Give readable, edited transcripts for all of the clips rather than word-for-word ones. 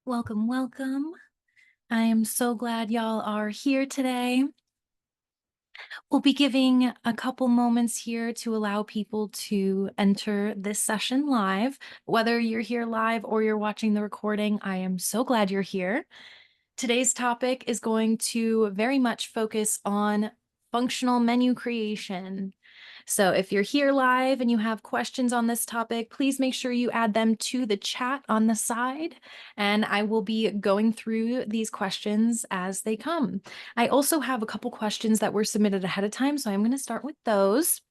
Welcome, welcome. I am so glad y'all are here today. We'll be giving a couple moments here to allow people to enter this session live. Whether you're here live or you're watching the recording, I am so glad you're here. Today's topic is going to very much focus on functional menu creation. So if you're here live and you have questions on this topic, please make sure you add them to the chat on the side, and I will be going through these questions as they come. I also have a couple questions that were submitted ahead of time, so I'm going to start with those.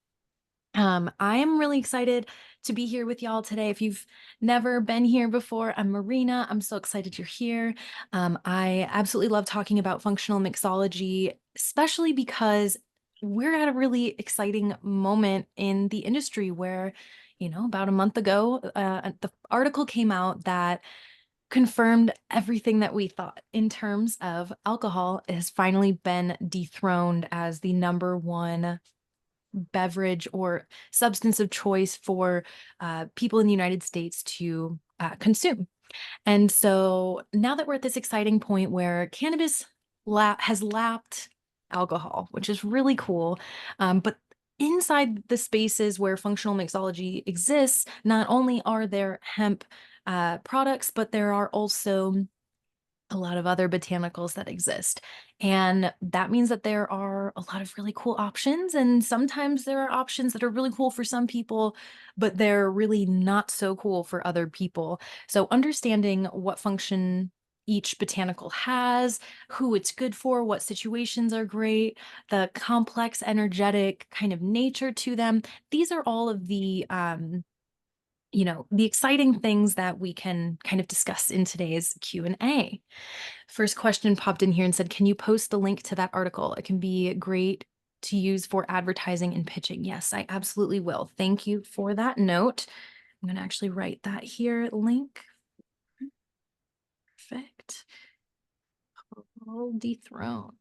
I am really excited to be here with y'all today. If you've never been here before, I'm Marina. I'm so excited you're here. I absolutely love talking about functional mixology, especially because we're at a really exciting moment in the industry where, about a month ago, the article came out that confirmed everything that we thought in terms of alcohol has finally been dethroned as the number one beverage or substance of choice for people in the United States to consume. And so now that we're at this exciting point where cannabis has lapped alcohol, which is really cool, but inside the spaces where functional mixology exists, not only are there hemp products, but there are also a lot of other botanicals that exist. And that means that there are a lot of really cool options. And sometimes there are options that are really cool for some people, but they're really not so cool for other people. So understanding what function each botanical has, who it's good for, what situations are great, the complex, energetic kind of nature to them. These are all of the exciting things that we can kind of discuss in today's Q&A. First question popped in here and said, can you post the link to that article? It can be great to use for advertising and pitching. Yes, I absolutely will. Thank you for that note. I'm going to actually write that here. Link. Perfect. All dethroned.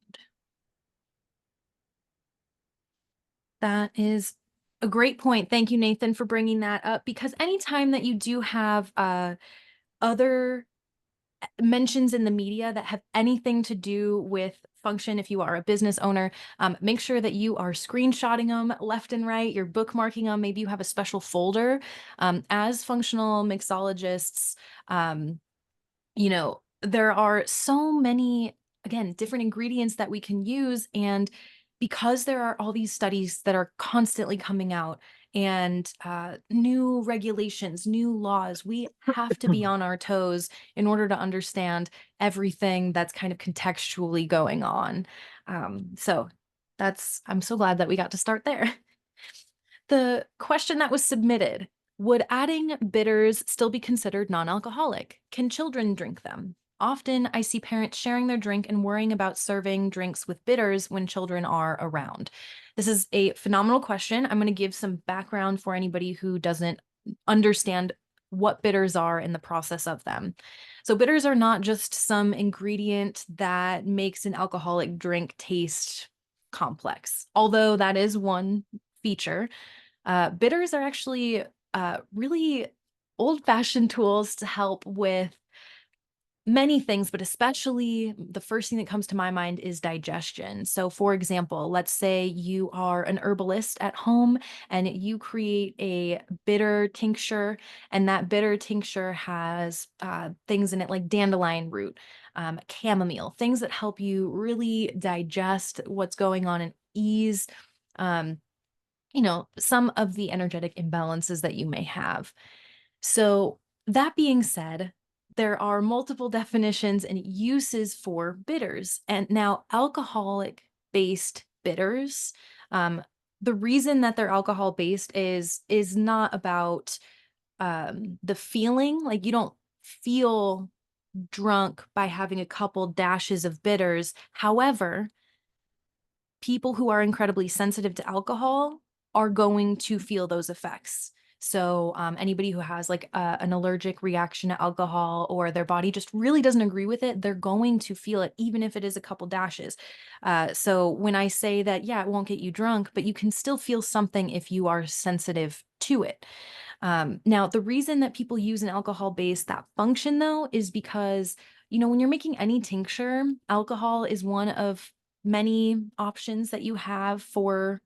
That is a great point. Thank you, Nathan, for bringing that up, because anytime that you do have other mentions in the media that have anything to do with function, if you are a business owner, make sure that you are screenshotting them left and right, you're bookmarking them. Maybe you have a special folder. As functional mixologists, there are so many, again, different ingredients that we can use. And because there are all these studies that are constantly coming out and new regulations, new laws, we have to be on our toes in order to understand everything that's kind of contextually going on. So I'm so glad that we got to start there. The question that was submitted, would adding bitters still be considered non-alcoholic? Can children drink them? Often I see parents sharing their drink and worrying about serving drinks with bitters when children are around. This is a phenomenal question. I'm going to give some background for anybody who doesn't understand what bitters are and the process of them. So bitters are not just some ingredient that makes an alcoholic drink taste complex, although that is one feature. Bitters are actually really old-fashioned tools to help with many things, but especially the first thing that comes to my mind is digestion. So for example, let's say you are an herbalist at home and you create a bitter tincture, and that bitter tincture has things in it like dandelion root, chamomile, things that help you really digest what's going on and ease um, some of the energetic imbalances that you may have. So that being said, there are multiple definitions and uses for bitters. And now alcoholic-based bitters, the reason that they're alcohol-based is not about the feeling. Like you don't feel drunk by having a couple dashes of bitters. However, people who are incredibly sensitive to alcohol are going to feel those effects. So anybody who has like an allergic reaction to alcohol or their body just really doesn't agree with it, they're going to feel it, even if it is a couple dashes. So when I say that, yeah, it won't get you drunk, but you can still feel something if you are sensitive to it. Now, the reason that people use an alcohol base that function, though, is because, when you're making any tincture, alcohol is one of many options that you have for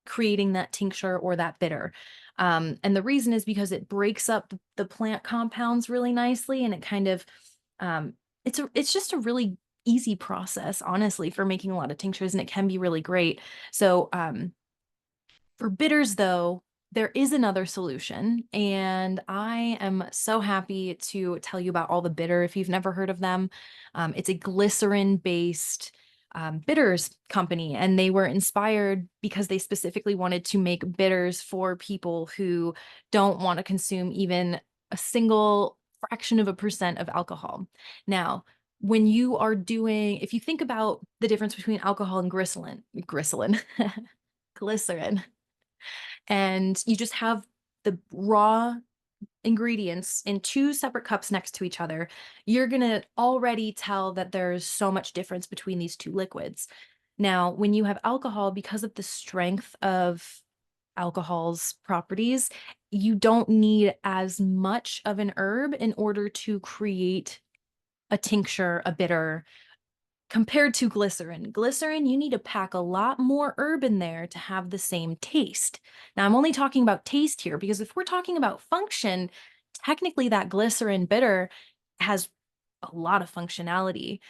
creating that tincture or that bitter. And the reason is because it breaks up the plant compounds really nicely, and it kind of, it's just a really easy process, honestly, for making a lot of tinctures, and it can be really great. So, for bitters, though, there is another solution, and I am so happy to tell you about All the Bitter if you've never heard of them. It's a glycerin-based bitters company, and they were inspired because they specifically wanted to make bitters for people who don't want to consume even a single fraction of a percent of alcohol. Now, when you are doing, if you think about the difference between alcohol and glycerin, and you just have the raw ingredients in two separate cups next to each other, you're going to already tell that there's so much difference between these two liquids. Now, when you have alcohol, because of the strength of alcohol's properties, you don't need as much of an herb in order to create a tincture, a bitter, compared to glycerin. Glycerin, you need to pack a lot more herb in there to have the same taste. Now, I'm only talking about taste here because if we're talking about function, technically that glycerin bitter has a lot of functionality.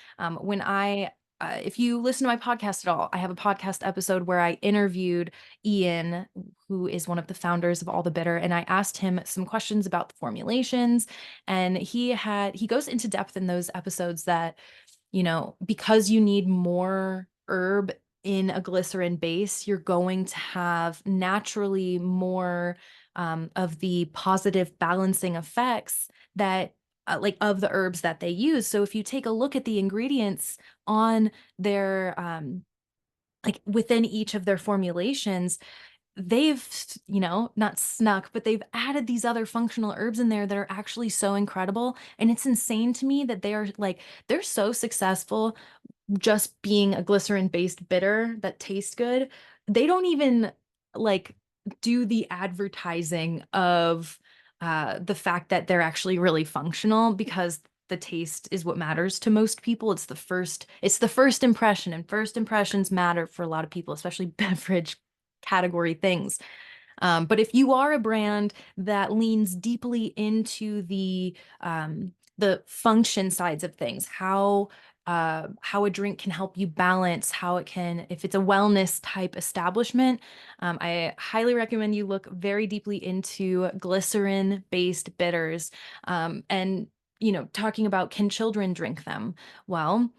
If you listen to my podcast at all, I have a podcast episode where I interviewed Ian, who is one of the founders of All the Bitter, and I asked him some questions about the formulations. And he goes into depth in those episodes that because you need more herb in a glycerin base, you're going to have naturally more of the positive balancing effects that like of the herbs that they use. So if you take a look at the ingredients on their like within each of their formulations, they've, not snuck, but they've added these other functional herbs in there that are actually so incredible. And it's insane to me that they're so successful just being a glycerin-based bitter that tastes good. They don't even like do the advertising of the fact that they're actually really functional because the taste is what matters to most people. It's the first impression, and first impressions matter for a lot of people, especially beverage category things. But if you are a brand that leans deeply into the function sides of things, how a drink can help you balance, how it can, if it's a wellness type establishment, I highly recommend you look very deeply into glycerin-based bitters. And talking about, can children drink them? Well,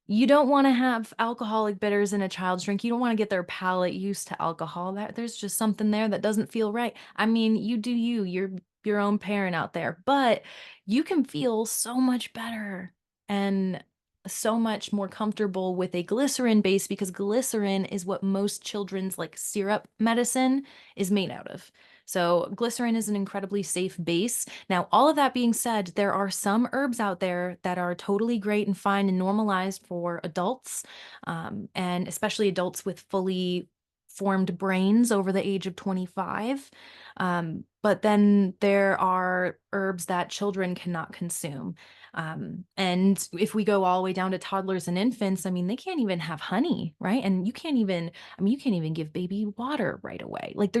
you don't want to have alcoholic bitters in a child's drink. You don't want to get their palate used to alcohol. There's just something there that doesn't feel right. I mean, you do you. You're your own parent out there, but you can feel so much better and so much more comfortable with a glycerin base because glycerin is what most children's like syrup medicine is made out of. So glycerin is an incredibly safe base. Now, all of that being said, there are some herbs out there that are totally great and fine and normalized for adults, and especially adults with fully formed brains over the age of 25. But then there are herbs that children cannot consume. And if we go all the way down to toddlers and infants, I mean, they can't even have honey, right? And you can't even give baby water right away. Like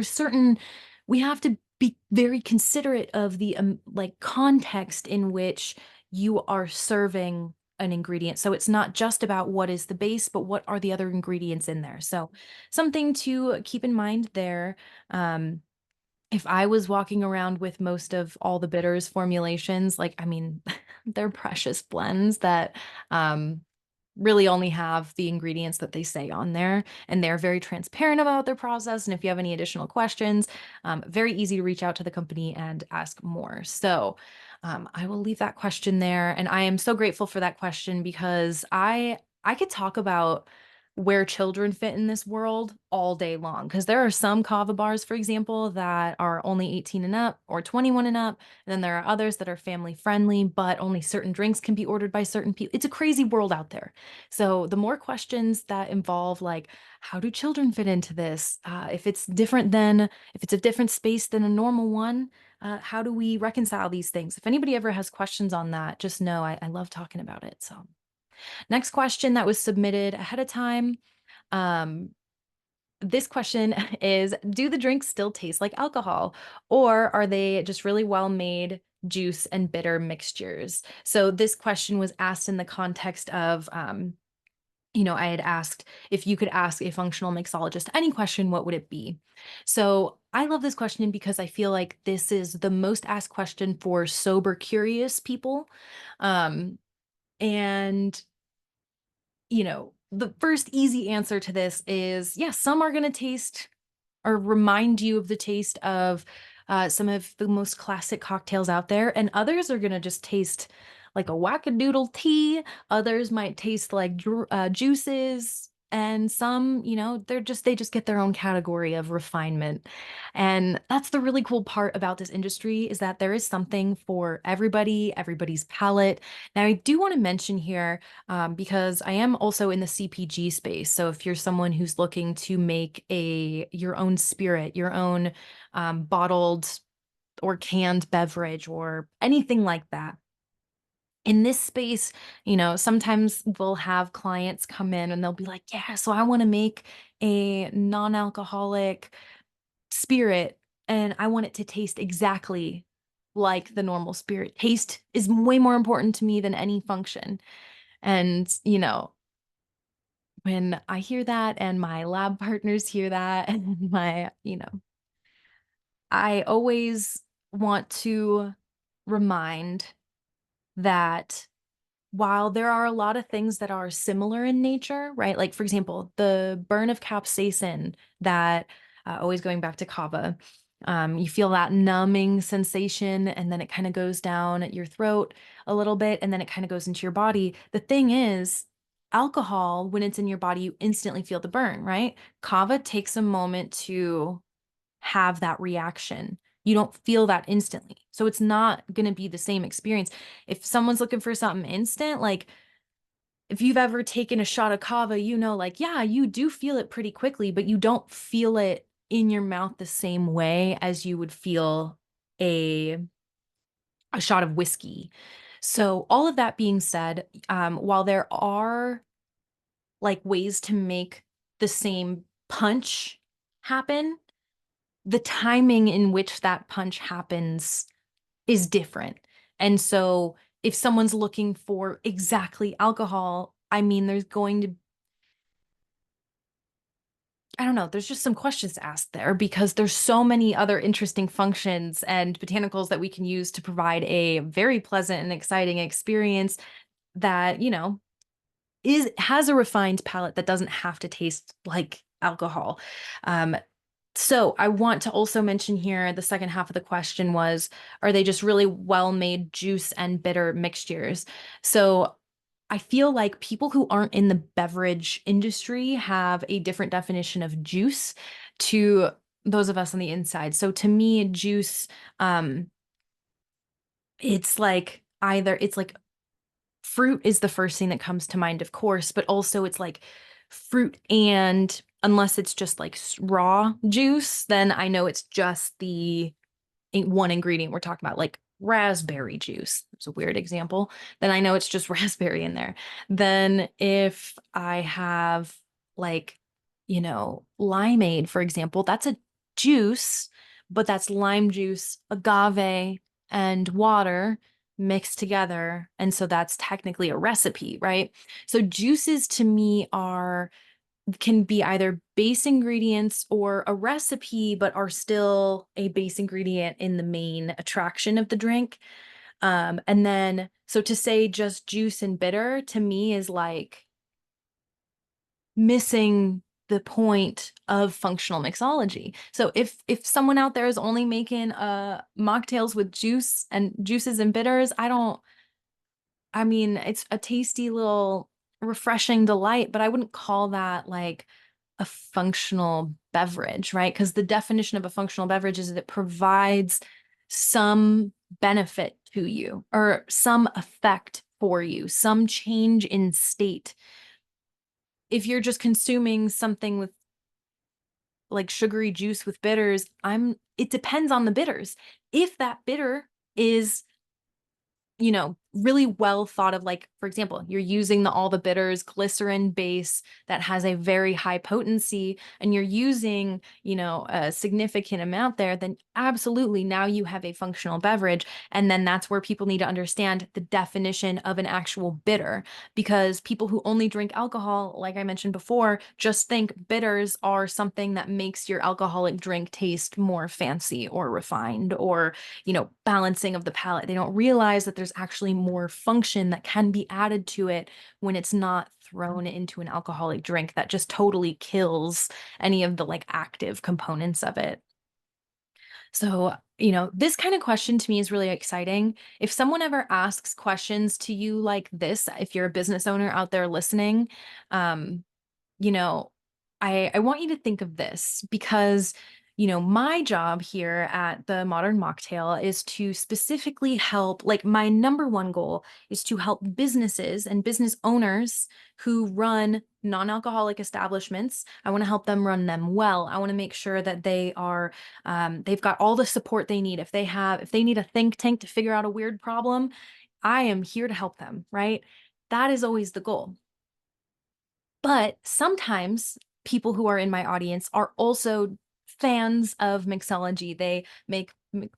we have to be very considerate of the like context in which you are serving an ingredient. So it's not just about what is the base, but what are the other ingredients in there. So something to keep in mind there. If I was walking around with most of All the Bitters formulations, like, I mean, they're precious blends that really only have the ingredients that they say on there, and they're very transparent about their process. And if you have any additional questions, very easy to reach out to the company and ask more. So I will leave that question there. And I am so grateful for that question because I could talk about where children fit in this world all day long. Because there are some kava bars, for example, that are only 18 and up or 21 and up. And then there are others that are family friendly, but only certain drinks can be ordered by certain people. It's a crazy world out there. So the more questions that involve, like, how do children fit into this? If it's a different space than a normal one, how do we reconcile these things? If anybody ever has questions on that, just know I love talking about it. So. Next question that was submitted ahead of time. Um, this question is, do the drinks still taste like alcohol, or are they just really well-made juice and bitter mixtures? So this question was asked in the context of, I had asked if you could ask a functional mixologist any question, what would it be? So I love this question because I feel like this is the most asked question for sober, curious people. Um, and the first easy answer to this is, yes, some are going to taste or remind you of the taste of some of the most classic cocktails out there, and others are going to just taste like a wackadoodle tea. Others might taste like juices, and some, they just get their own category of refinement. And that's the really cool part about this industry, is that there is something for everybody, everybody's palate. Now, I do want to mention here, because I am also in the CPG space. So if you're someone who's looking to make your own spirit, your own bottled or canned beverage or anything like that, in this space, sometimes we'll have clients come in and they'll be like, yeah, so I want to make a non-alcoholic spirit and I want it to taste exactly like the normal spirit. Taste is way more important to me than any function. And, when I hear that and my lab partners hear that and I always want to remind that while there are a lot of things that are similar in nature, right? Like, for example, the burn of capsaicin that, always going back to kava, you feel that numbing sensation and then it kind of goes down at your throat a little bit and then it kind of goes into your body. The thing is, alcohol, when it's in your body, you instantly feel the burn, right? Kava takes a moment to have that reaction. You don't feel that instantly. So it's not going to be the same experience. If someone's looking for something instant, like if you've ever taken a shot of kava, like, yeah, you do feel it pretty quickly, but you don't feel it in your mouth the same way as you would feel a shot of whiskey. So all of that being said, while there are like ways to make the same punch happen, the timing in which that punch happens is different. And so if someone's looking for exactly alcohol, I mean, I don't know, there's just some questions to ask there because there's so many other interesting functions and botanicals that we can use to provide a very pleasant and exciting experience that, has a refined palate that doesn't have to taste like alcohol. So I want to also mention here, the second half of the question was, are they just really well-made juice and bitter mixtures? So I feel like people who aren't in the beverage industry have a different definition of juice to those of us on the inside. So to me, juice, it's like fruit is the first thing that comes to mind, of course, but also it's like fruit, and unless it's just like raw juice, then I know it's just the one ingredient we're talking about, like raspberry juice. It's a weird example. Then I know it's just raspberry in there. Then if I have like, limeade, for example, that's a juice, but that's lime juice, agave, and water mixed together. And so that's technically a recipe, right? So juices to me can be either base ingredients or a recipe, but are still a base ingredient in the main attraction of the drink. And then, so to say just juice and bitter to me is like missing the point of functional mixology. So if someone out there is only making mocktails with juices and bitters, I mean, it's a tasty little refreshing delight, but I wouldn't call that like a functional beverage, right? Because the definition of a functional beverage is that it provides some benefit to you or some effect for you, some change in state. If you're just consuming something with like sugary juice with bitters, it depends on the bitters. If that bitter is really well thought of, like, for example, you're using all the bitters glycerin base that has a very high potency and you're using, a significant amount there, then absolutely now you have a functional beverage. And then that's where people need to understand the definition of an actual bitter, because people who only drink alcohol, like I mentioned before, just think bitters are something that makes your alcoholic drink taste more fancy or refined or balancing of the palate. They don't realize that there's actually more function that can be added to it when it's not thrown into an alcoholic drink that just totally kills any of the like active components of it. So, this kind of question to me is really exciting. If someone ever asks questions to you like this, if you're a business owner out there listening, um, you know, I want you to think of this because, my job here at the Modern Mocktail is to specifically help, like, my number one goal is to help businesses and business owners who run non-alcoholic establishments. I want to help them run them well. I want to make sure that they've got all the support they need. If they need a think tank to figure out a weird problem, I am here to help them, right? That is always the goal. But sometimes people who are in my audience are also fans of mixology. They make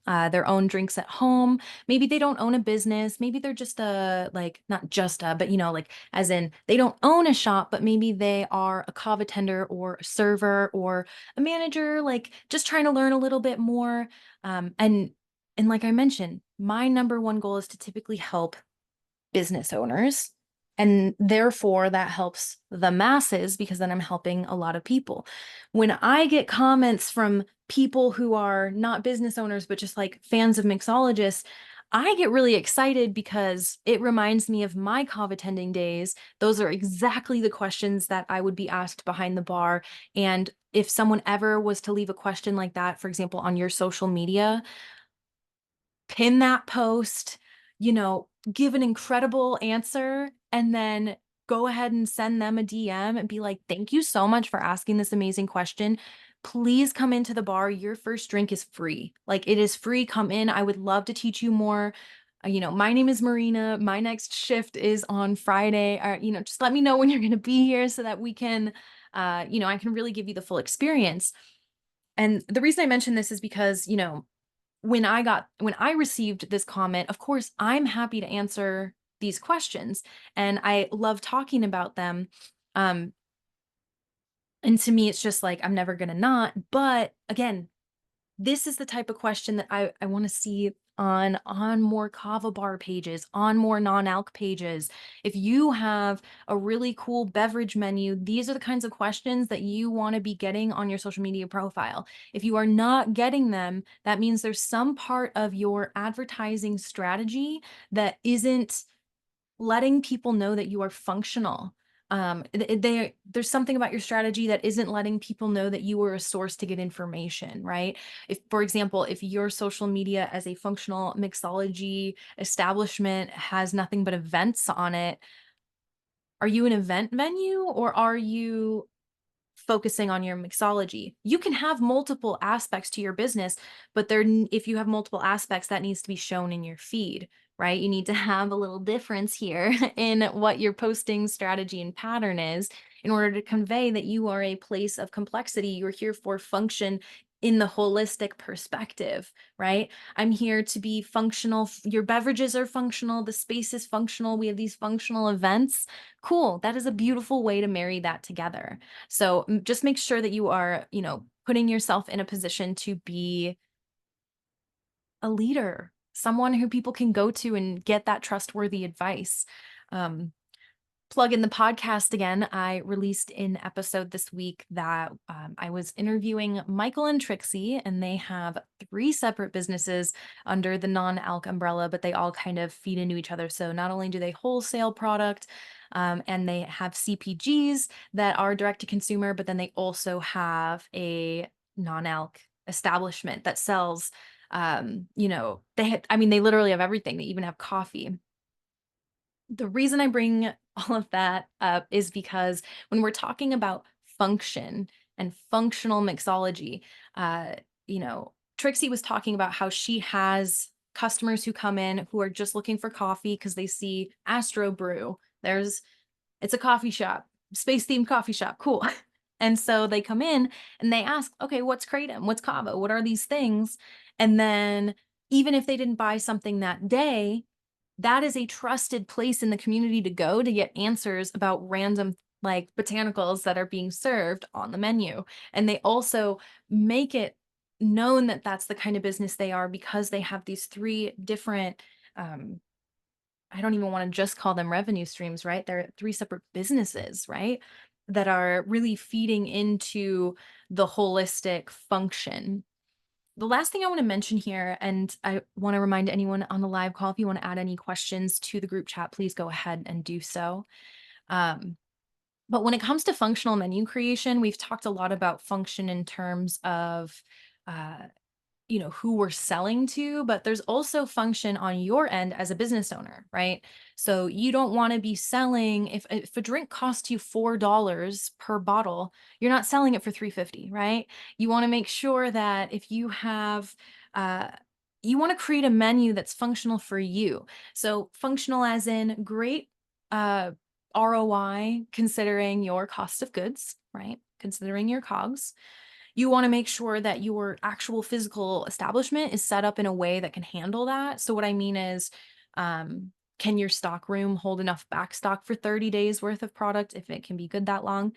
their own drinks at home. Maybe they don't own a business. Maybe they're just like, not just but like, as in they don't own a shop, but maybe they are a kava tender or a server or a manager, like just trying to learn a little bit more. And like I mentioned, my number one goal is to typically help business owners. And therefore, that helps the masses because then I'm helping a lot of people. When I get comments from people who are not business owners, but just like fans of mixologists, I get really excited because it reminds me of my kava tending days. Those are exactly the questions that I would be asked behind the bar. And if someone ever was to leave a question like that, for example, on your social media, pin that post, give an incredible answer, and then go ahead and send them a DM and be like, thank you so much for asking this amazing question. Please come into the bar. Your first drink is free. Like it is free. Come in. I would love to teach you more. My name is Marina. My next shift is on Friday. Just let me know when you're going to be here so that we can, I can really give you the full experience. And the reason I mention this is because, when I received this comment, of course, I'm happy to answer these questions and I love talking about them. Um, and to me, it's just like, I'm never going to not, but again, this is the type of question that I want to see on more kava bar pages, on more non-alc pages. If you have a really cool beverage menu, these are the kinds of questions that you want to be getting on your social media profile. If you are not getting them, that means there's some part of your advertising strategy that isn't letting people know that you are functional. There's something about your strategy that isn't letting people know that you are a source to get information, right? If, for example, if your social media as a functional mixology establishment has nothing but events on it, are you an event venue or are you focusing on your mixology? You can have multiple aspects to your business, but if you have multiple aspects, that needs to be shown in your feed, right? You need to have a little difference here in what your posting strategy and pattern is in order to convey that you are a place of complexity. You're here for function in the holistic perspective, right? I'm here to be functional. Your beverages are functional. The space is functional. We have these functional events. Cool. That is a beautiful way to marry that together. So just make sure that you are, putting yourself in a position to be a leader, someone who people can go to and get that trustworthy advice. Plug in the podcast again. I released an episode this week that I was interviewing Michael and Trixie, and they have 3 separate businesses under the non-alc umbrella, but they all kind of feed into each other. So not only do they wholesale product, And they have CPGs that are direct to consumer, but then they also have a non-alc establishment that sells, I mean, they literally have everything. They even have coffee. The reason I bring all of that up is because when we're talking about function and functional mixology, uh, Trixie was talking about how she has customers who come in who are just looking for coffee because they see Astro Brew. It's a coffee shop, space themed coffee shop. Cool. And so they come in and they ask, okay, what's Kratom? What's Kava? What are these things? And then even if they didn't buy something that day, that is a trusted place in the community to go to get answers about random like botanicals that are being served on the menu. And they also make it known that that's the kind of business they are because they have these three different um I don't even want to just call them revenue streams, right? They're three separate businesses, right? That are really feeding into the holistic function. The last thing I want to mention here, and I want to remind anyone on the live call, if you want to add any questions to the group chat, please go ahead and do so. Um, but when it comes to functional menu creation, we've talked a lot about function in terms of uh, who we're selling to, but there's also function on your end as a business owner, right? So you don't want to be selling if a drink costs you $4 per bottle, you're not selling it for 350, right? You want to make sure that if you have uh you want to create a menu that's functional for you. So functional as in great uh ROI considering your cost of goods, right? Considering your COGS. You wanna make sure that your actual physical establishment is set up in a way that can handle that. So what I mean is, can your stock room hold enough back stock for 30 days worth of product if it can be good that long?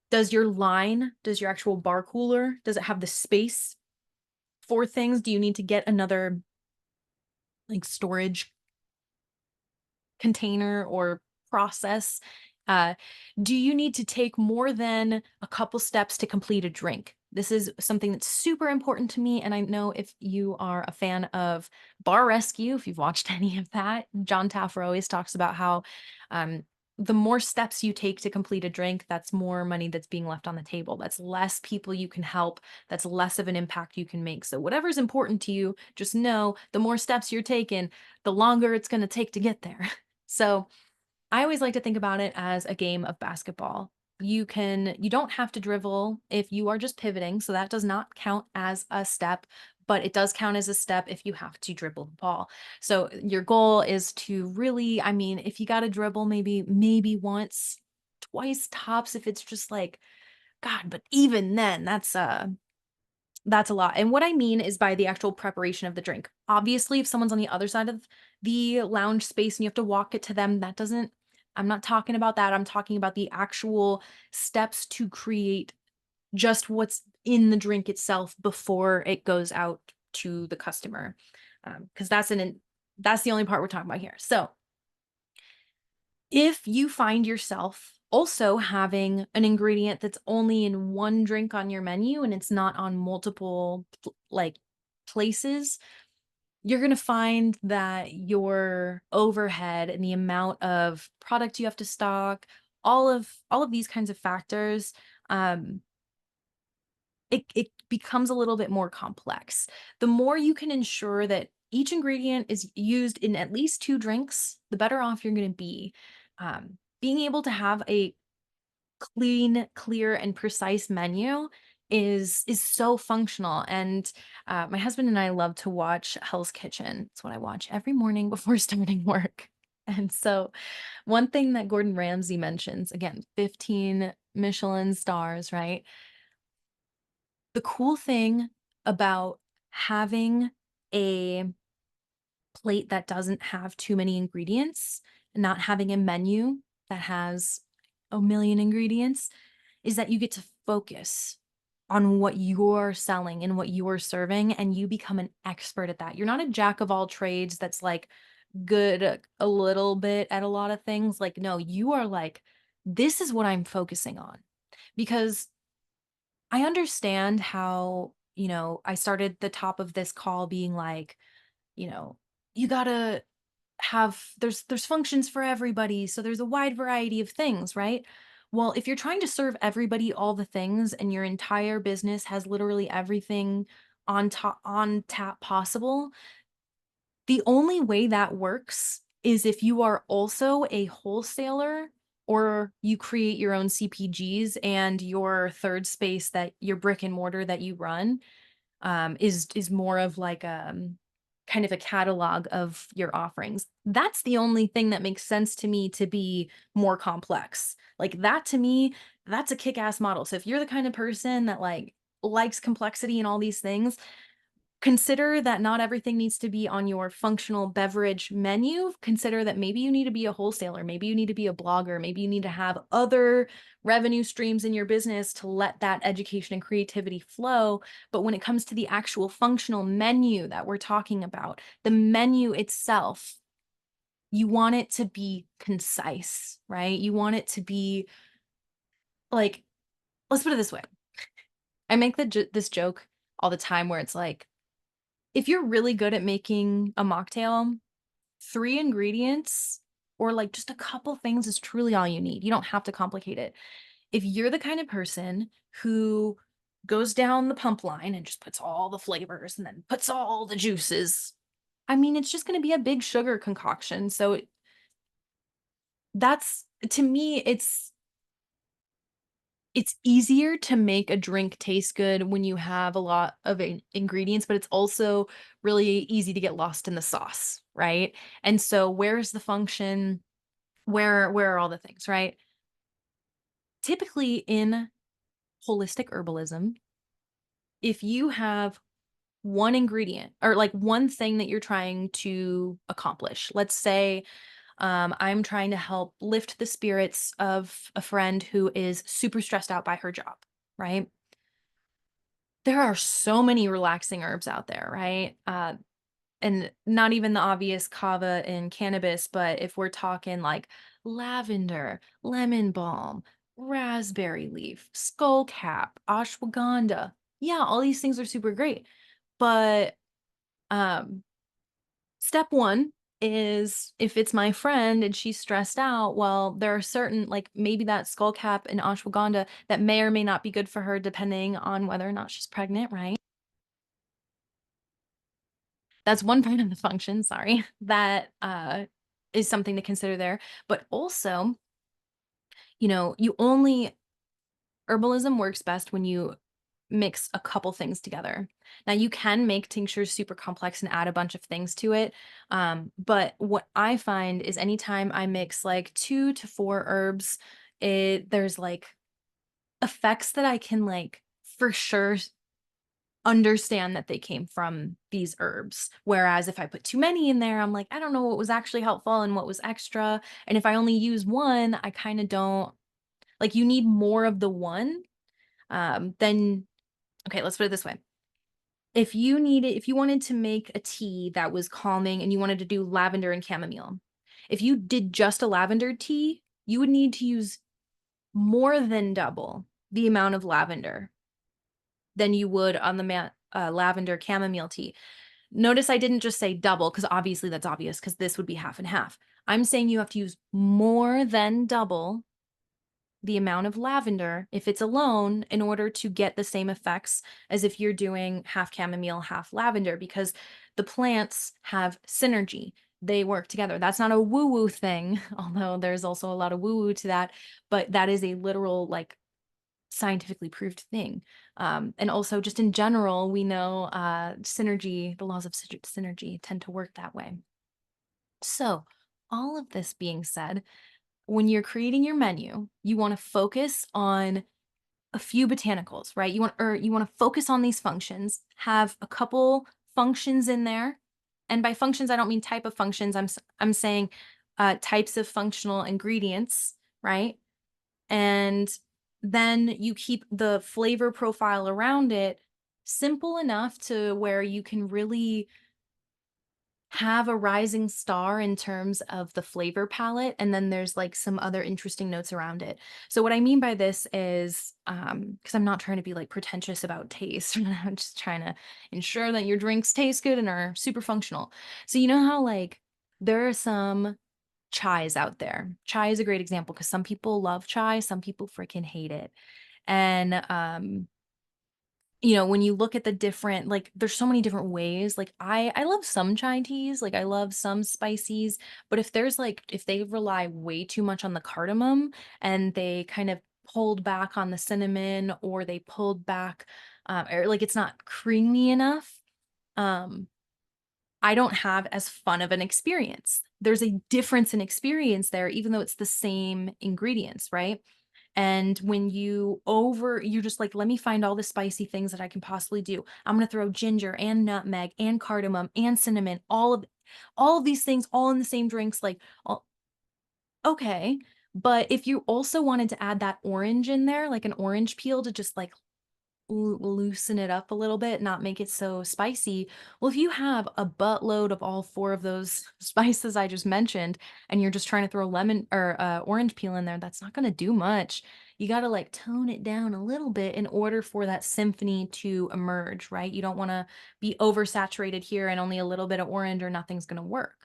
Does your actual bar cooler, does it have the space for things? Do you need to get another, like, storage container or process? Uh, do you need to take more than a couple steps to complete a drink? This is something that's super important to me. And I know if you are a fan of Bar Rescue, if you've watched any of that, John Taffer always talks about how um, the more steps you take to complete a drink, that's more money that's being left on the table. That's less people you can help. That's less of an impact you can make. So, whatever's important to you, just know the more steps you're taking, the longer it's going to take to get there. So, I always like to think about it as a game of basketball. You don't have to dribble if you are just pivoting, so that does not count as a step, but it does count as a step if you have to dribble the ball. So your goal is to really, I mean, if you got to dribble maybe once, twice tops if it's just like god, but even then that's a lot. And what I mean is by the actual preparation of the drink. Obviously, if someone's on the other side of the lounge space and you have to walk it to them, that doesn't, I'm not talking about that. I'm talking about the actual steps to create just what's in the drink itself before it goes out to the customer. Because that's the only part we're talking about here. So if you find yourself also having an ingredient that's only in one drink on your menu and it's not on multiple like places, you're going to find that your overhead and the amount of product you have to stock, all of these kinds of factors, um, it becomes a little bit more complex. The more you can ensure that each ingredient is used in at least two drinks, the better off you're going to be. Being able to have a clean, clear, and precise menu is so functional. And my husband and I love to watch Hell's Kitchen. It's what I watch every morning before starting work. And so, one thing that Gordon Ramsay mentions, again, 15 Michelin stars, right? The cool thing about having a plate that doesn't have too many ingredients, not having a menu that has a million ingredients, is that you get to focus on what you're selling and what you're serving, and you become an expert at that. You're not a jack of all trades that's like good a little bit at a lot of things. Like, no, you are like, this is what I'm focusing on. Because I understand how, I started the top of this call being like, you know, you gotta there's functions for everybody, so there's a wide variety of things, right? Well, if you're trying to serve everybody all the things and your entire business has literally everything on tap possible, the only way that works is if you are also a wholesaler or you create your own CPGs and your third space, that your brick and mortar that you run, is more of like, kind of a catalog of your offerings. That's the only thing that makes sense to me to be more complex. Like, that to me, that's a kick-ass model. So if you're the kind of person that, like, likes complexity and all these things, consider that not everything needs to be on your functional beverage menu. Consider that maybe you need to be a wholesaler, maybe you need to be a blogger, maybe you need to have other revenue streams in your business to let that education and creativity flow. But when it comes to the actual functional menu that we're talking about, the menu itself, you want it to be concise, right? You want it to be like, let's put it this way. I make this joke all the time where it's like, if you're really good at making a mocktail, 3 ingredients or, like, just a couple things is truly all you need. You don't have to complicate it. If you're the kind of person who goes down the pump line and just puts all the flavors and then puts all the juices, I mean, it's just gonna be a big sugar concoction. So that's to me, it's easier to make a drink taste good when you have a lot of ingredients, but it's also really easy to get lost in the sauce, right? And so where's the function? Where are all the things, right? Typically in holistic herbalism, if you have one ingredient or like one thing that you're trying to accomplish, let's say I'm trying to help lift the spirits of a friend who is super stressed out by her job, right? There are so many relaxing herbs out there, right? And not even the obvious kava and cannabis, but if we're talking like lavender, lemon balm, raspberry leaf, skullcap, ashwagandha. Yeah, all these things are super great. But um step 1 is if it's my friend and she's stressed out, well, there are certain, like, maybe that skullcap and ashwagandha that may or may not be good for her depending on whether or not she's pregnant, right? That's one part of the function, sorry, that, is something to consider there. But also, you only herbalism works best when you mix a couple things together. Now you can make tinctures super complex and add a bunch of things to it. But what I find is anytime I mix like 2 to 4 herbs, there's like effects that I can like for sure understand that they came from these herbs. Whereas if I put too many in there, I'm like, I don't know what was actually helpful and what was extra. And if I only use one, I kind of don't like, you need more of the one. Then okay, let's put it this way. If you wanted to make a tea that was calming and you wanted to do lavender and chamomile, if you did just a lavender tea, you would need to use more than double the amount of lavender than you would on the lavender chamomile tea. Notice I didn't just say double because obviously that's obvious because this would be half and half. I'm saying you have to use more than double the amount of lavender if it's alone in order to get the same effects as if you're doing half chamomile, half lavender, because the plants have synergy. They work together. That's not a woo-woo thing, although there's also a lot of woo-woo to that, but that is a literal, like, scientifically proved thing. And also just in general, we know synergy, the laws of synergy tend to work that way. So all of this being said, when you're creating your menu, you want to focus on a few botanicals, right? You want to focus on these functions, have a couple functions in there. And by functions, I don't mean type of functions. I'm saying types of functional ingredients, right? And then you keep the flavor profile around it simple enough to where you can really have a rising star in terms of the flavor palette, and then there's, like, some other interesting notes around it. So what I mean by this is, because 'cause I'm not trying to be, like, pretentious about taste, I'm just trying to ensure that your drinks taste good and are super functional. So you know how, like, there are some chais out there. Chai is a great example because some people love chai, some people freaking hate it. And when you look at the different, like, there's so many different ways. Like, I love some chai teas, like I love some spices, but if they rely way too much on the cardamom and they kind of pulled back on the cinnamon, or they pulled back, or like it's not creamy enough, um I don't have as fun of an experience. There's a difference in experience there, even though it's the same ingredients, right? And when you're just like, let me find all the spicy things that I can possibly do. I'm gonna throw ginger and nutmeg and cardamom and cinnamon, all of these things all in the same drinks, like, okay. But if you also wanted to add that orange in there, like an orange peel to just like loosen it up a little bit, not make it so spicy. Well, if you have a buttload of all four of those spices I just mentioned, and you're just trying to throw lemon or orange peel in there, that's not going to do much. You got to like tone it down a little bit in order for that symphony to emerge, right? You don't want to be oversaturated here and only a little bit of orange or nothing's going to work.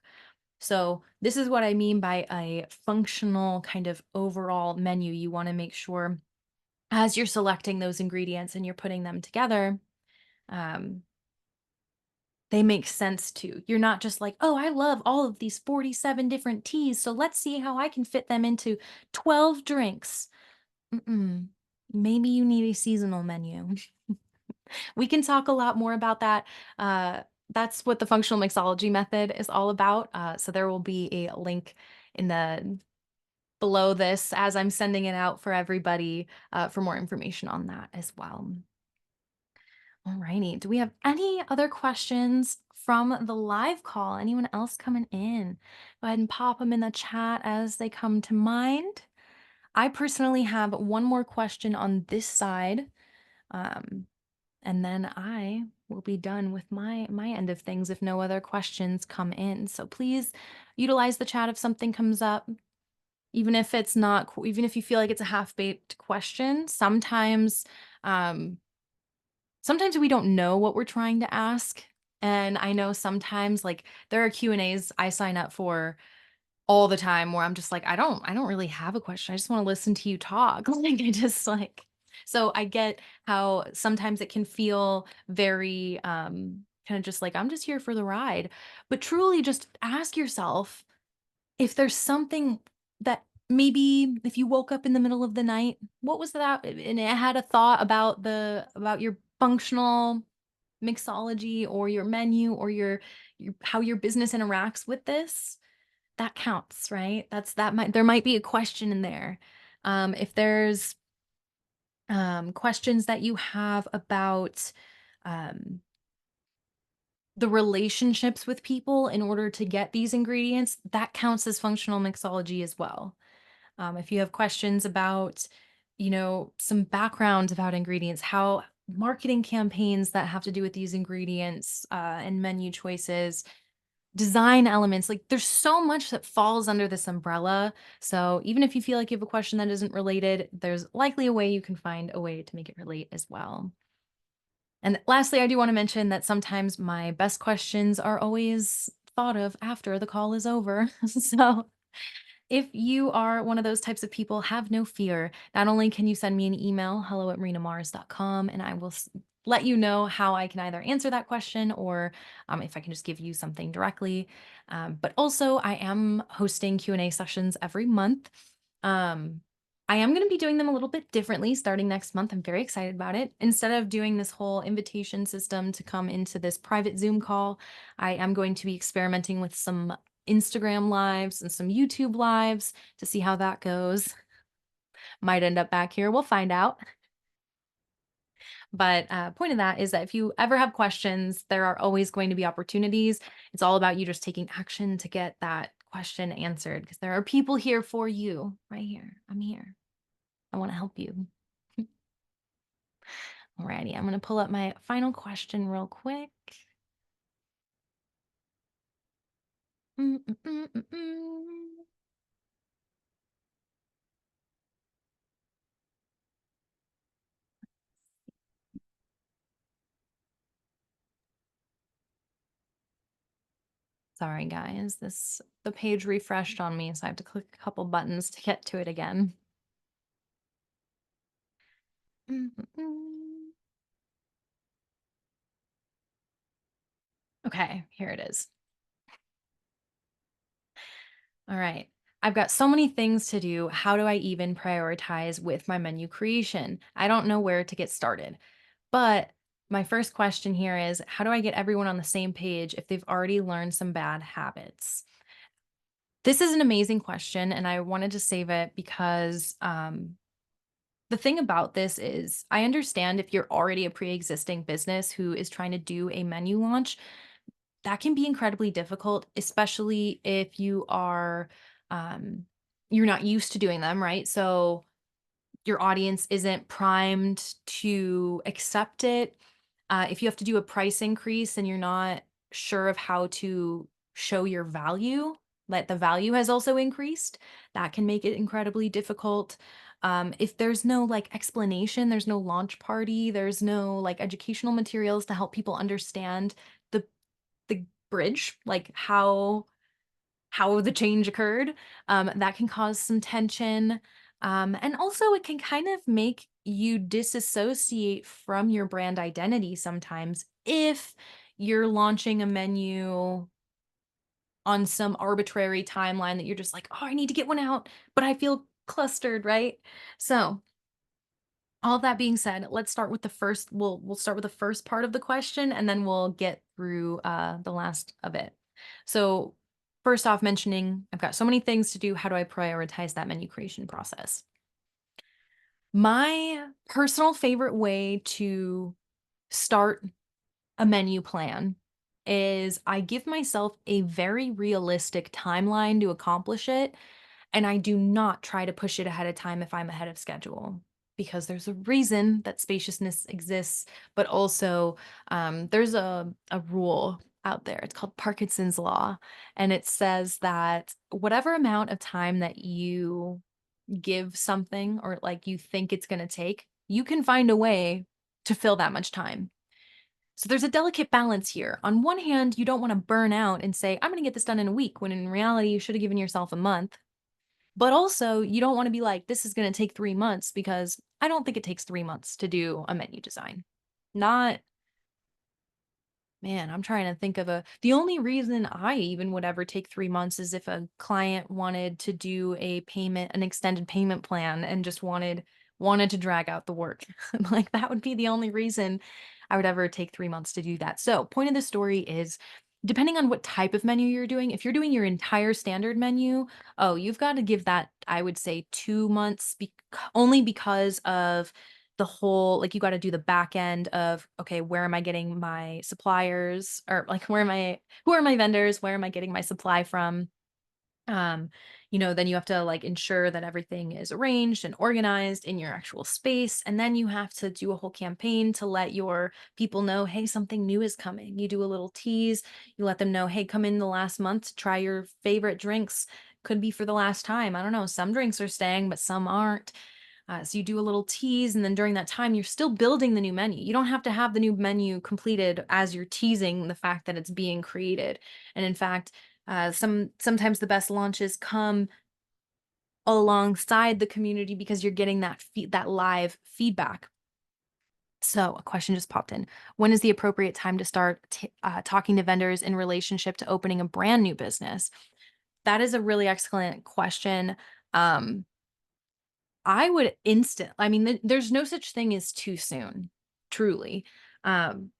So this is what I mean by a functional kind of overall menu. You want to make sure as you're selecting those ingredients and you're putting them together, um, they make sense too. You're not just like, oh, I love all of these 47 different teas, so let's see how I can fit them into 12 drinks. Mm-mm. Maybe you need a seasonal menu. We can talk a lot more about that. Uh, that's what the functional mixology method is all about. So there will be a link in the below this as I'm sending it out for everybody, for more information on that as well. Alrighty. Do we have any other questions from the live call? Anyone else coming in? Go ahead and pop them in the chat as they come to mind. I personally have one more question on this side, um, and then I will be done with my end of things if no other questions come in. So please utilize the chat if something comes up, even if it's not, even if you feel like it's a half-baked question. Um, Sometimes we don't know what we're trying to ask, and I know sometimes, like, there are Q&As I sign up for all the time where I'm just like, I don't really have a question, I just wanna listen to you talk." Like, I just, like, so I get how sometimes it can feel very, kinda just like, "I'm just here for the ride," but truly just ask yourself if there's something that maybe if you woke up in the middle of the night, what was that? And it had a thought about about your functional mixology or your menu or your how your business interacts with this, that counts, right? There might be a question in there. If there's questions that you have about um, the relationships with people in order to get these ingredients, that counts as functional mixology as well. If you have questions about, some background about ingredients, how marketing campaigns that have to do with these ingredients, and menu choices, design elements, like there's so much that falls under this umbrella. So even if you feel like you have a question that isn't related, there's likely a way you can find a way to make it relate as well. And lastly, I do want to mention that sometimes my best questions are always thought of after the call is over. So if you are one of those types of people, have no fear. Not only can you send me an email, hello@marinamars.com, and I will let you know how I can either answer that question or, if I can just give you something directly. But also, I am hosting Q&A sessions every month. Um, I am going to be doing them a little bit differently starting next month. I'm very excited about it. Instead of doing this whole invitation system to come into this private Zoom call, I am going to be experimenting with some Instagram lives and some YouTube lives to see how that goes. Might end up back here. We'll find out. But point of that is that if you ever have questions, there are always going to be opportunities. It's all about you just taking action to get that question answered because there are people here for you right here. I'm here. I want to help you. Alrighty, I'm going to pull up my final question real quick. Mm, mm, mm, mm, mm. Sorry, guys. The page refreshed on me, so I have to click a couple buttons to get to it again. Mm. Okay, here it is. All right. I've got so many things to do. How do I even prioritize with my menu creation? I don't know where to get started. But my first question here is, how do I get everyone on the same page if they've already learned some bad habits? This is an amazing question, and I wanted to save it because the thing about this is I understand if you're already a pre-existing business who is trying to do a menu launch, that can be incredibly difficult, especially if um, you're not used to doing them, right? So your audience isn't primed to accept it. If you have to do a price increase and you're not sure of how to show your value, that the value has also increased, that can make it incredibly difficult. If there's no like explanation, there's no launch party, there's no like educational materials to help people understand the the bridge, like how the change occurred, that can cause some tension. And also, it can kind of make you disassociate from your brand identity sometimes if you're launching a menu on some arbitrary timeline that you're just like, oh, I need to get one out, but I feel clustered, right? So, all that being said, let's start with the first. We'll start with the first part of the question, and then we'll get through the last of it. So, first off, mentioning I've got so many things to do. How do I prioritize that menu creation process? My personal favorite way to start a menu plan is I give myself a very realistic timeline to accomplish it, and I do not try to push it ahead of time if I'm ahead of schedule, because there's a reason that spaciousness exists, but also there's a rule out there. It's called Parkinson's Law. And it says that whatever amount of time that you give something or like you think it's going to take, you can find a way to fill that much time. So there's a delicate balance here. On one hand, you don't want to burn out and say, I'm going to get this done in a week, when in reality, you should have given yourself a month. But also, you don't wanna be like, "This is gonna take 3 months," because I don't think it takes 3 months to do a menu design. Not Man, I'm trying to think of the only reason I even would ever take 3 months is if a client wanted to do an extended payment plan and just wanted to drag out the work. Like, that would be the only reason I would ever take 3 months to do that. So, point of the story is, depending on what type of menu you're doing, if you're doing your entire standard menu, oh, you've gotta give that, I would say, 2 months only because of the whole like, you gotta do the back end of, "Okay, where am I getting my suppliers?" Or, like, "Who are my vendors? Where am I getting my supply from?" Um, then you have to, like, ensure that everything is arranged and organized in your actual space, and then you have to do a whole campaign to let your people know, "Hey, something new is coming." You do a little tease, you let them know, "Hey, come in the last month, try your favorite drinks. Could be for the last time." I don't know, some drinks are staying, but some aren't. So you do a little tease, and then during that time, you're still building the new menu. You don't have to have the new menu completed as you're teasing the fact that it's being created. And in fact, sometimes the best launches come alongside the community because you're getting that live feedback. So a question just popped in. When is the appropriate time to start talking to vendors in relationship to opening a brand new business? That is a really excellent question. Um, I mean, there's no such thing as too soon, truly. Um,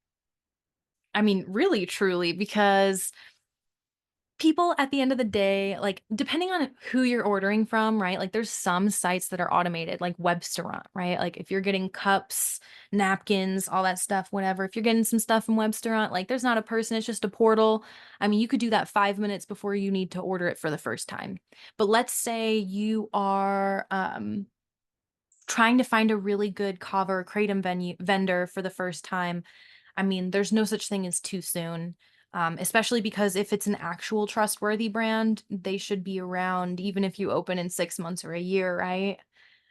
I mean, really, truly, because people at the end of the day, like, depending on who you're ordering from, right? Like, there's some sites that are automated, like Webstaurant, right? Like, if you're getting cups, napkins, all that stuff, whatever, if you're getting some stuff from Webstaurant, like, there's not a person, it's just a portal. I mean, you could do that 5 minutes before you need to order it for the first time. But let's say you are, trying to find a really good kava or kratom vendor for the first time. I mean, there's no such thing as too soon, especially because if it's an actual trustworthy brand, they should be around even if you open in 6 months or a year, right?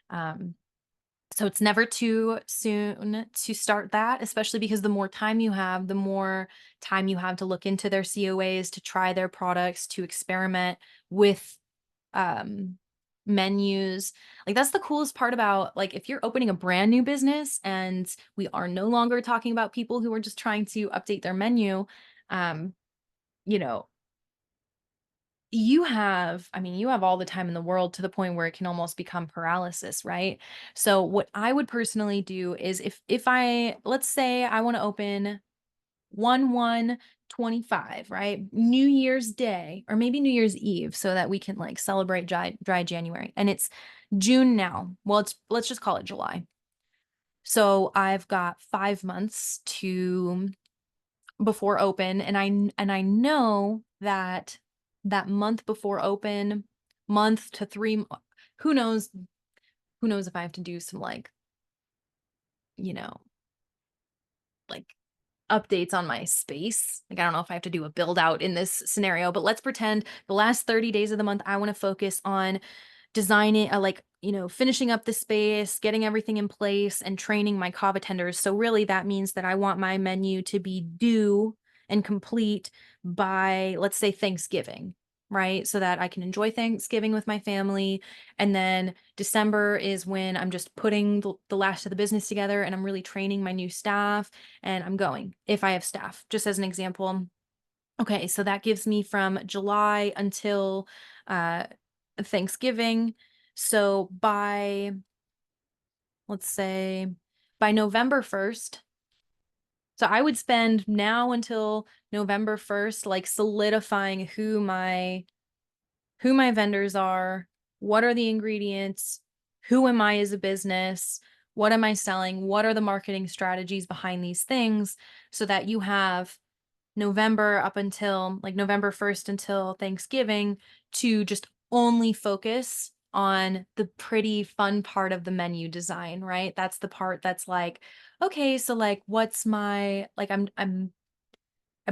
Um, So it's never too soon to start that, especially because the more time you have, the more time you have to look into their COAs, to try their products, to experiment with um menus. Like that's the coolest part about, like, if you're opening a brand new business and we are no longer talking about people who are just trying to update their menu, um you know, you have all the time in the world, to the point where it can almost become paralysis, right? So what I would personally do is, if let's say I want to open 1/1/25, right? New Year's Day, or maybe New Year's Eve, so that we can like celebrate dry January. And it's June now. Well, let's just call it July. So I've got 5 months to before open, and I know that that month before open, month to 3 who knows, if I have to do some, like, you know, like, updates on my space. Like, I don't know if I have to do a build out in this scenario, but let's pretend the last 30 days of the month, I want to focus on designing, like, finishing up the space, getting everything in place, and training my kava tenders. So really that means that I want my menu to be due and complete by, let's say, Thanksgiving, right? So that I can enjoy Thanksgiving with my family. And then December is when I'm just putting the last of the business together, and I'm really training my new staff, and I'm going, if I have staff, just as an example. Okay, so that gives me from July until uh, Thanksgiving. So let's say, by November 1st, so I would spend now until November 1st, like, solidifying who my vendors are, what are the ingredients, who am I as a business, what am I selling, what are the marketing strategies behind these things, so that you have November up until like November 1st until Thanksgiving to just only focus on the pretty fun part of the menu design, right? That's the part that's like, okay, so like what's my, like, I'm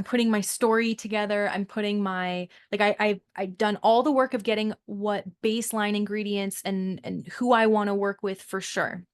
putting my story together. I'm putting my, like, I've done all the work of getting what baseline ingredients and who I want to work with for sure.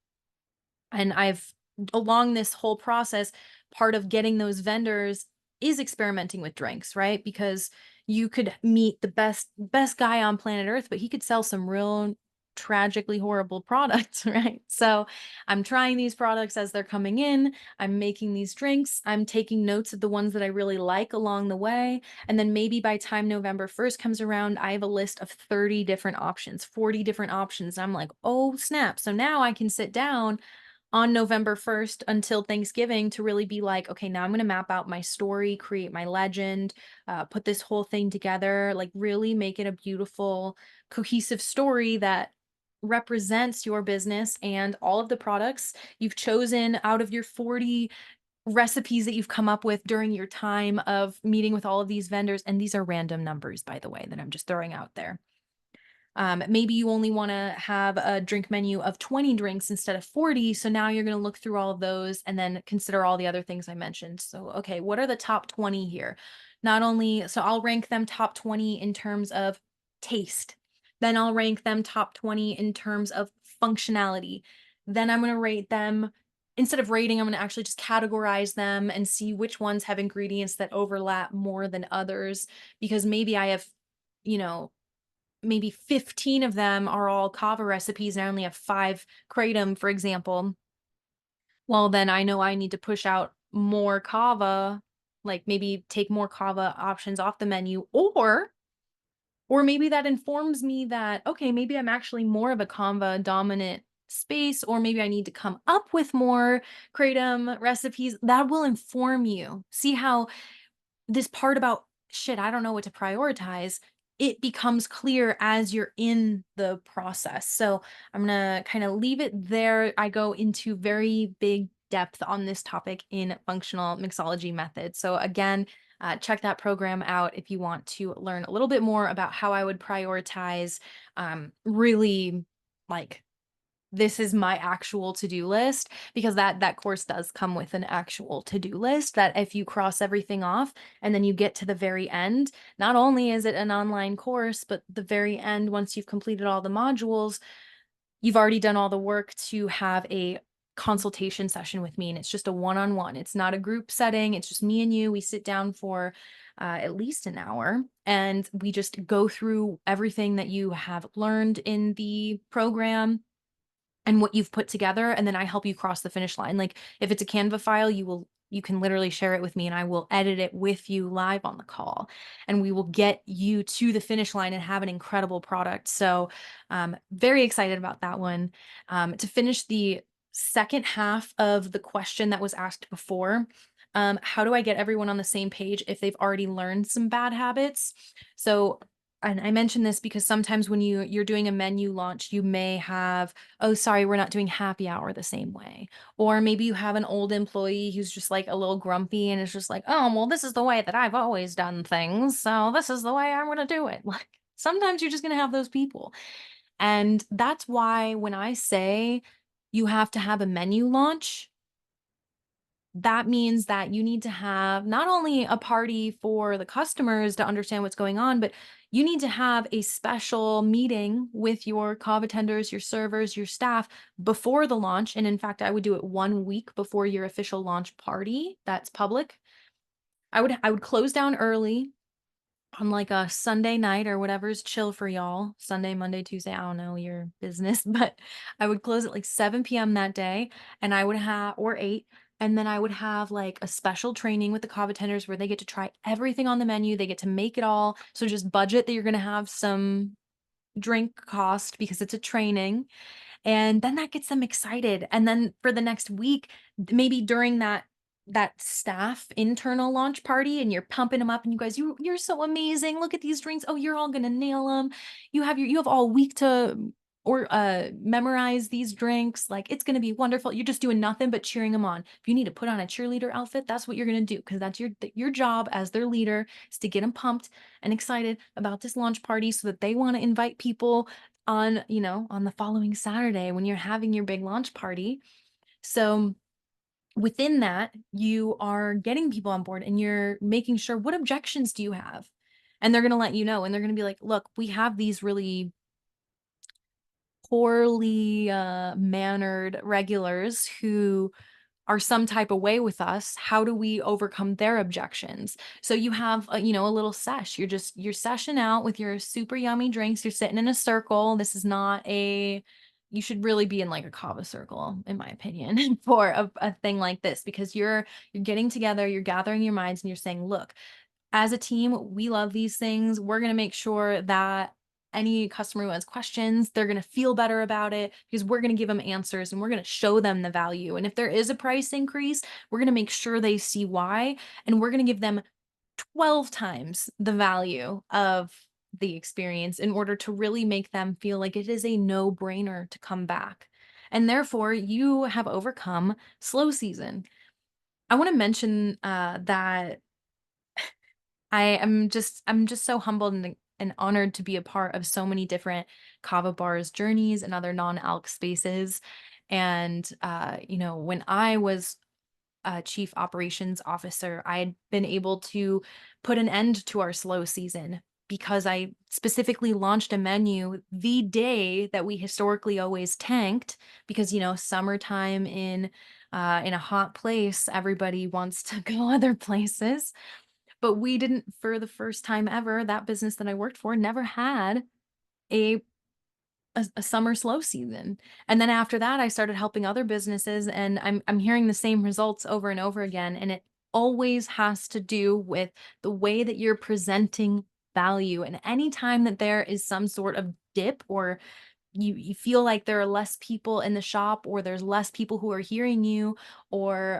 And I've, along this whole process, part of getting those vendors is experimenting with drinks, right? Because you could meet the best guy on planet Earth, but he could sell some real tragically horrible products, right? So I'm trying these products as they're coming in. I'm making these drinks. I'm taking notes of the ones that I really like along the way. And then maybe by time November 1st comes around, I have a list of 30 different options, 40 different options. I'm like, oh, snap. So now I can sit down on November 1st until Thanksgiving to really be like, okay, now I'm going to map out my story, create my legend, put this whole thing together, like really make it a beautiful, cohesive story that represents your business and all of the products you've chosen out of your 40 recipes that you've come up with during your time of meeting with all of these vendors. And these are random numbers, by the way, that I'm just throwing out there. Maybe you only want to have a drink menu of 20 drinks instead of 40. So now you're going to look through all of those and then consider all the other things I mentioned. So, okay, what are the top 20 here? Not only, so I'll rank them top 20 in terms of taste. Then I'll rank them top 20 in terms of functionality. Then I'm going to rate them. Instead of rating, I'm going to actually just categorize them and see which ones have ingredients that overlap more than others. Because maybe I have, you know, maybe 15 of them are all kava recipes and I only have 5 kratom, for example. Well, then I know I need to push out more kava, like maybe take more kava options off the menu, or maybe that informs me that, okay, maybe I'm actually more of a kava dominant space, or maybe I need to come up with more kratom recipes. That will inform you. See how this part about, shit, I don't know what to prioritize, it becomes clear as you're in the process. So I'm gonna kind of leave it there. I go into very big depth on this topic in functional mixology method. So again, check that program out if you want to learn a little bit more about how I would prioritize, really, like, this is my actual to-do list, because that course does come with an actual to-do list that if you cross everything off and then you get to the very end, not only is it an online course, but the very end, once you've completed all the modules, you've already done all the work to have a consultation session with me, and it's just a one-on-one. It's not a group setting, it's just me and you. We sit down for at least an hour, and we just go through everything that you have learned in the program and what you've put together, and then I help you cross the finish line. Like, if it's a Canva file, you can literally share it with me, and I will edit it with you live on the call, and we will get you to the finish line and have an incredible product. So, very excited about that one. To finish the second half of the question that was asked before, how do I get everyone on the same page if they've already learned some bad habits? So, and I mention this because sometimes when you're doing a menu launch, you may have, "Oh, sorry, we're not doing happy hour the same way." Or maybe you have an old employee who's just like a little grumpy and is just like, "Oh, well, this is the way that I've always done things, so this is the way I'm gonna do it." Like, sometimes you're just gonna have those people. And that's why when I say you have to have a menu launch, that means that you need to have not only a party for the customers to understand what's going on, but you need to have a special meeting with your cava tenders, your servers, your staff before the launch. And in fact, I would do it 1 week before your official launch party that's public. I would close down early on like a Sunday night or whatever's chill for y'all. Sunday, Monday, Tuesday, I don't know your business, but I would close at like 7 p.m. that day, and I would have, or 8, and then I would have like a special training with the kava tenders where they get to try everything on the menu. They get to make it all. So just budget that you're going to have some drink cost because it's a training, and then that gets them excited. And then for the next week, maybe during that staff internal launch party, and you're pumping them up and you guys, you're so amazing. Look at these drinks. Oh, you're all gonna nail them. You have all week to or memorize these drinks. Like, it's gonna be wonderful. You're just doing nothing but cheering them on. If you need to put on a cheerleader outfit, that's what you're gonna do, because that's your job as their leader, is to get them pumped and excited about this launch party so that they want to invite people on, on the following Saturday when you're having your big launch party. So within that, you are getting people on board and you're making sure, what objections do you have? And they're going to let you know, and they're going to be like, "Look, we have these really poorly mannered regulars who are some type of way with us. How do we overcome their objections?" So you have a little sesh. You're seshing out with your super yummy drinks. You're sitting in a circle. This is not a You should really be in like a kava circle, in my opinion, for a thing like this, because you're getting together, you're gathering your minds, and you're saying, "Look, as a team, we love these things. We're going to make sure that any customer who has questions, they're going to feel better about it, because we're going to give them answers and we're going to show them the value. And if there is a price increase, we're going to make sure they see why. And we're going to give them 12 times the value of the experience in order to really make them feel like it is a no-brainer to come back." And therefore, you have overcome slow season. I want to mention that I'm just so humbled and honored to be a part of so many different kava bars journeys and other non-alc spaces. And when I was a chief operations officer, I had been able to put an end to our slow season because I specifically launched a menu the day that we historically always tanked, because summertime in a hot place, everybody wants to go other places. But we didn't, for the first time ever, that business that I worked for never had a a summer slow season. And then after that, I started helping other businesses, and I'm hearing the same results over and over again. And it always has to do with the way that you're presenting value. And anytime that there is some sort of dip, or you feel like there are less people in the shop, or there's less people who are hearing you, or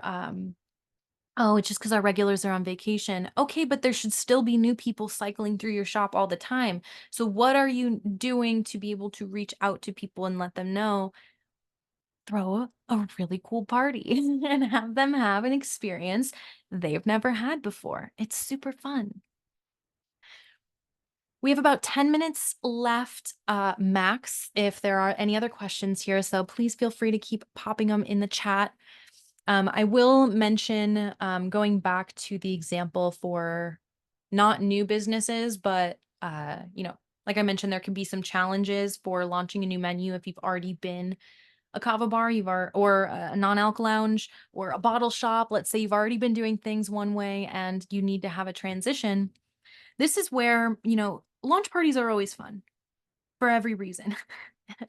"Oh, it's just because our regulars are on vacation." Okay, but there should still be new people cycling through your shop all the time. So what are you doing to be able to reach out to people and let them know, throw a really cool party and have them have an experience they've never had before? It's super fun. We have about 10 minutes left, max, if there are any other questions here. So please feel free to keep popping them in the chat. I will mention, going back to the example for not new businesses, but, Like I mentioned, there can be some challenges for launching a new menu if you've already been a kava bar, or a non-alc lounge or a bottle shop. Let's say you've already been doing things one way and you need to have a transition. This is where, launch parties are always fun for every reason.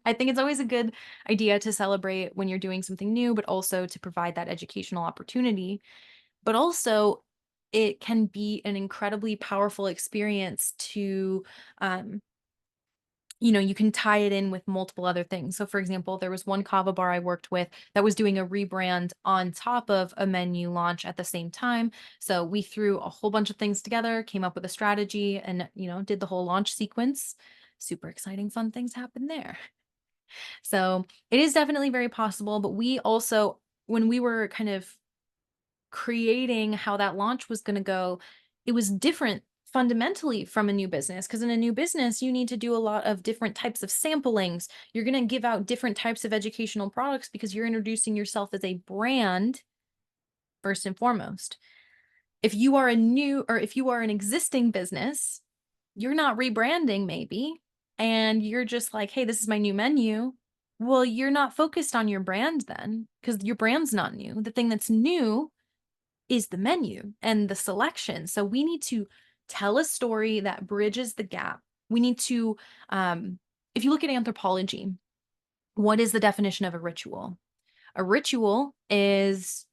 I think it's always a good idea to celebrate when you're doing something new, but also to provide that educational opportunity. But also, it can be an incredibly powerful experience to, um, you can tie it in with multiple other things. So, for example, there was one kava bar I worked with that was doing a rebrand on top of a menu launch at the same time. So, we threw a whole bunch of things together, came up with a strategy, and, did the whole launch sequence. Super exciting, fun things happen there. So, it is definitely very possible. But we also, when we were kind of creating how that launch was gonna go, it was different fundamentally from a new business. Because in a new business, you need to do a lot of different types of samplings. You're gonna give out different types of educational products because you're introducing yourself as a brand first and foremost. If you are an existing business, you're not rebranding maybe, and you're just like, "Hey, this is my new menu." Well, you're not focused on your brand then, because your brand's not new. The thing that's new is the menu and the selection. So we need to tell a story that bridges the gap. We need to, if you look at anthropology, what is the definition of a ritual? A ritual is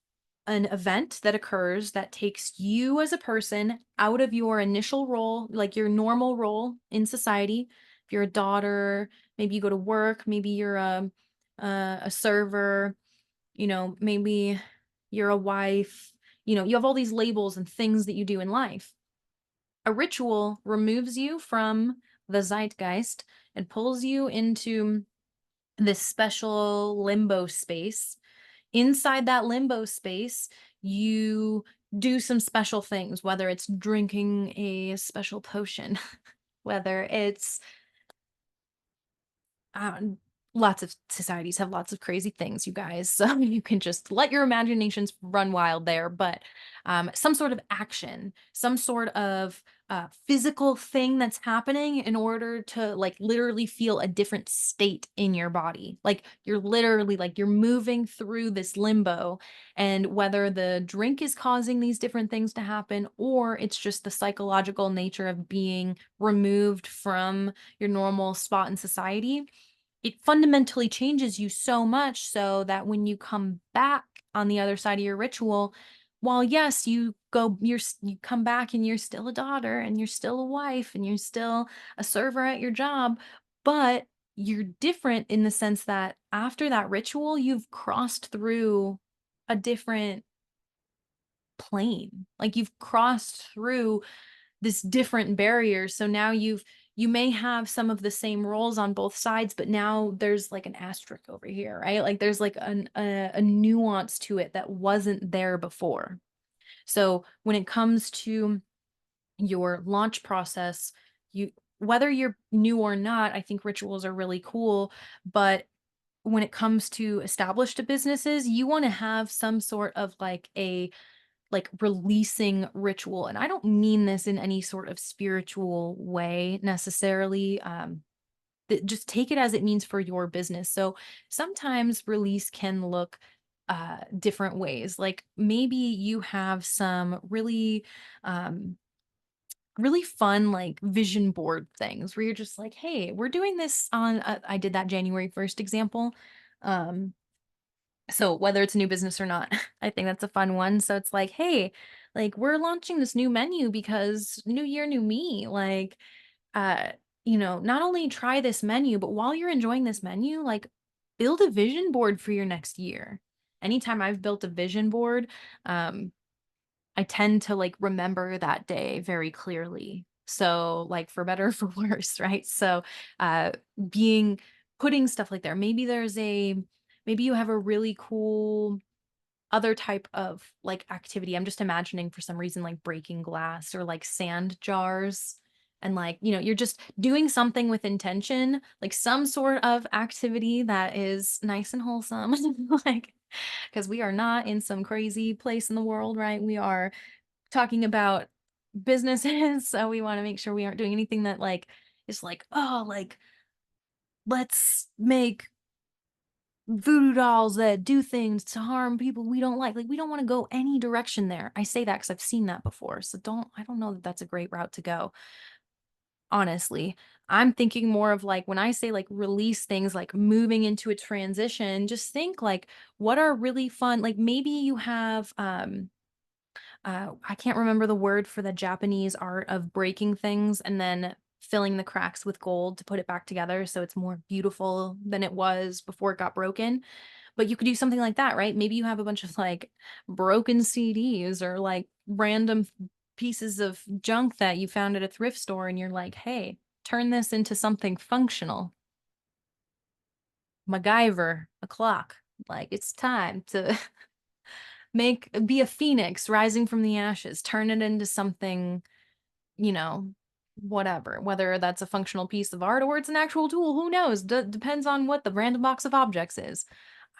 an event that occurs that takes you as a person out of your initial role, like your normal role in society. If you're a daughter, maybe you go to work, maybe you're a server, maybe you're a wife, you have all these labels and things that you do in life. A ritual removes you from the zeitgeist and pulls you into this special limbo space. Inside that limbo space, you do some special things, whether it's drinking a special potion, whether it's um, lots of societies have lots of crazy things, you guys. So you can just let your imaginations run wild there. But some sort of action, some sort of physical thing that's happening in order to like literally feel a different state in your body. Like you're literally like you're moving through this limbo. And whether the drink is causing these different things to happen, or it's just the psychological nature of being removed from your normal spot in society, it fundamentally changes you so much so that when you come back on the other side of your ritual, while yes, you come back and you're still a daughter and you're still a wife and you're still a server at your job, but you're different in the sense that after that ritual, you've crossed through a different plane. Like you've crossed through this different barrier. So now you may have some of the same roles on both sides, but now there's like an asterisk over here, right? Like there's like a nuance to it that wasn't there before. So when it comes to your launch process, you whether you're new or not, I think rituals are really cool. But when it comes to established businesses, you want to have some sort of like releasing ritual. And I don't mean this in any sort of spiritual way necessarily. Just take it as it means for your business. So sometimes release can look different ways. Like maybe you have some um really fun like vision board things where you're just like, hey, we're doing this on I did that January 1st example. um so whether it's a new business or not, I think that's a fun one. So it's like, hey, like we're launching this new menu because new year, new me. Like, uh, not only try this menu, but while you're enjoying this menu, like build a vision board for your next year. Anytime I've built a vision board, um, I tend to like remember that day very clearly. So like for better or for worse, right? So uh being putting stuff like there. Maybe you have a really cool other type of like activity. I'm just imagining for some reason like breaking glass or like sand jars. And like, you're just doing something with intention, like some sort of activity that is nice and wholesome. Like, because we are not in some crazy place in the world, right? We are talking about businesses. So we want to make sure we aren't doing anything that like is like, oh, like, let's make voodoo dolls that do things to harm people we don't like. Like, we don't want to go any direction there. I say that because I've seen that before. So I don't know that that's a great route to go, honestly. I'm thinking more of like when I say like release things, like moving into a transition, just think like what are really fun. Like maybe you have I can't remember the word for the Japanese art of breaking things and then filling the cracks with gold to put it back together so it's more beautiful than it was before it got broken. But you could do something like that, right? Maybe you have a bunch of like broken CDs or like random pieces of junk that you found at a thrift store and you're like, "Hey, turn this into something functional." MacGyver, a clock. Like it's time to be a phoenix rising from the ashes, turn it into something, you know, whatever, whether that's a functional piece of art or it's an actual tool, who knows? Depends on what the random box of objects is.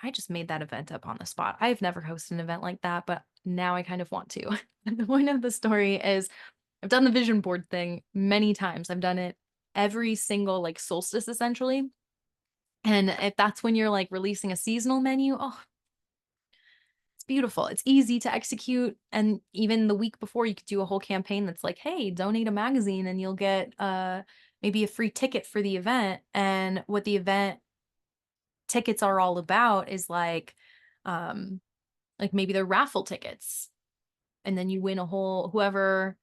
I just made that event up on the spot. I've never hosted an event like that, but now I kind of want to. The point of the story is I've done the vision board thing many times. I've done it every single like solstice essentially. And if that's when you're like releasing a seasonal menu, oh, it's beautiful. It's easy to execute. And even the week before, you could do a whole campaign that's like, hey, donate a magazine and you'll get maybe a free ticket for the event. And what the event tickets are all about is like maybe they're raffle tickets. And then you win a whole whoever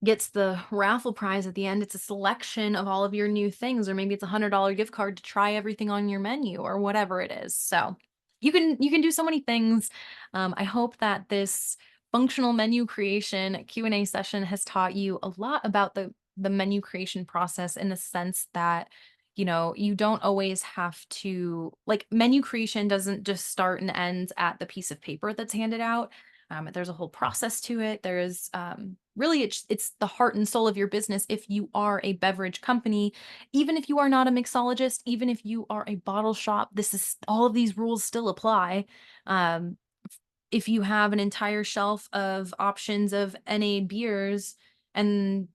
gets the raffle prize at the end, it's a selection of all of your new things, or maybe it's $100 gift card to try everything on your menu or whatever it is. So you can do so many things. I hope that this functional menu creation Q&A session has taught you a lot about the menu creation process in the sense that you don't always have to like menu creation doesn't just start and end at the piece of paper that's handed out. There's a whole process to it. There's really it's the heart and soul of your business. If you are a beverage company, even if you are not a mixologist, even if you are a bottle shop, this is all of these rules still apply. Um, if you have an entire shelf of options of NA beers and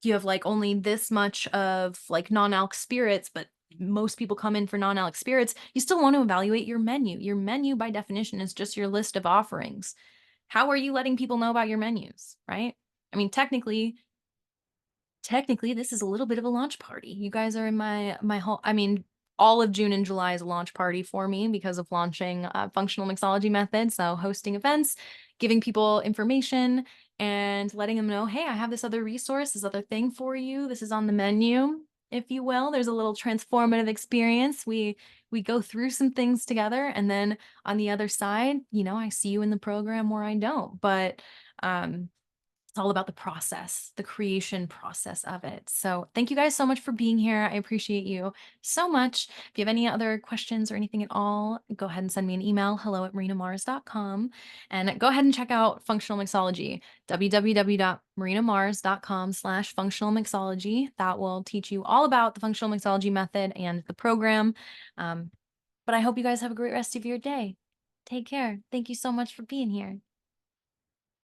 you have like only this much of like non-alc spirits, but most people come in for non-alc spirits, you still want to evaluate your menu. Your menu by definition is just your list of offerings. How are you letting people know about your menus, right? I mean, technically this is a little bit of a launch party. You guys are in my whole I mean, all of June and July is a launch party for me because of launching Functional Mixology Method. So hosting events, giving people information and letting them know, hey, I have this other resource, this other thing for you. This is on the menu, if you will. There's a little transformative experience. We go through some things together and then on the other side, I see you in the program or I don't. But it's all about the process, the creation process of it. So thank you guys so much for being here. I appreciate you so much. If you have any other questions or anything at all, go ahead and send me an email, hello@marinamars.com. And go ahead and check out Functional Mixology, www.marinamars.com/functional mixology. That will teach you all about the Functional Mixology Method and the program. But I hope you guys have a great rest of your day. Take care. Thank you so much for being here.